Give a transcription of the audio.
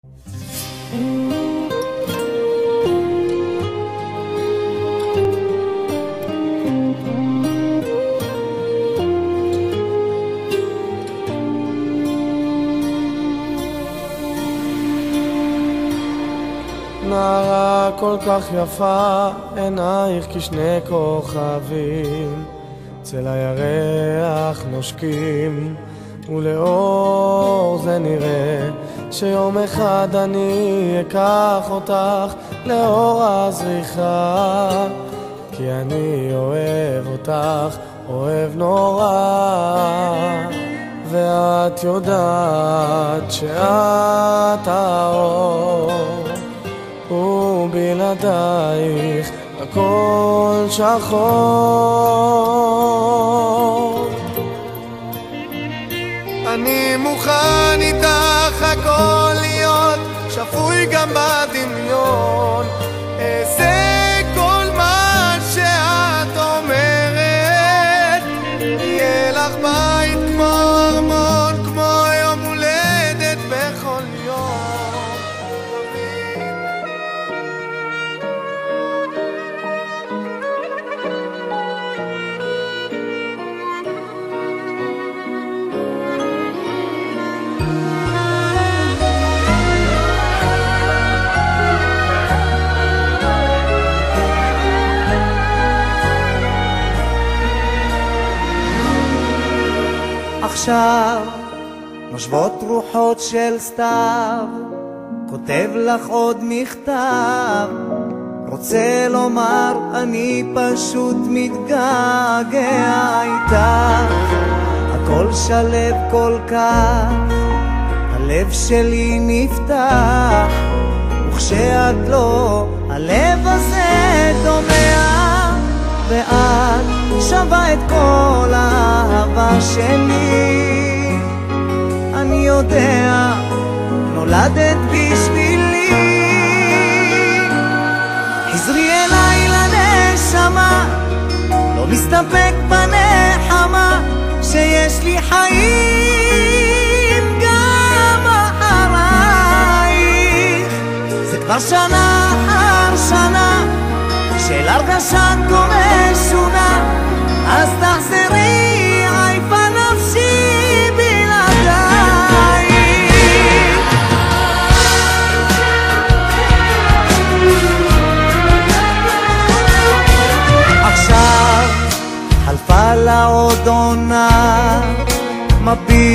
נערה כל כך יפה, עינייך כשני כוכבים, צל הירח נושקים, ולאור זה נראה שיום אחד אני אקח אותך לאור הזריחה, כי אני אוהב אותך, אוהב נורא, ואת יודעת שאת האור, ובלעדייך הכל שחור. אני מוכן איתך הכל להיות, שפוי גם בדמיון, אעשה כל מה שאת אומרת, יהיה לך בית כמו ארמון, כמו יום הולדת בכל יום. עכשיו נושבות רוחות של סתיו, כותב לך עוד מכתב, רוצה לומר אני פשוט מתגעגע איתך, הכל שלב כל כך, הלב שלי נפתח, וכשאת לא הלב הזה דומע, ואת שווה את כל האהבה שלי, אני יודע, נולדת בשבילי. חזרי אליי לנשמה, לא מסתפק בנחמה, שיש לי חיים גם אחרייך. זה כבר שנה אחר שנה של הרגשה כה משונה, אז תחזרי, עייפה נפשי בלעדייך. עכשיו חלפה לה עוד עונה, מביט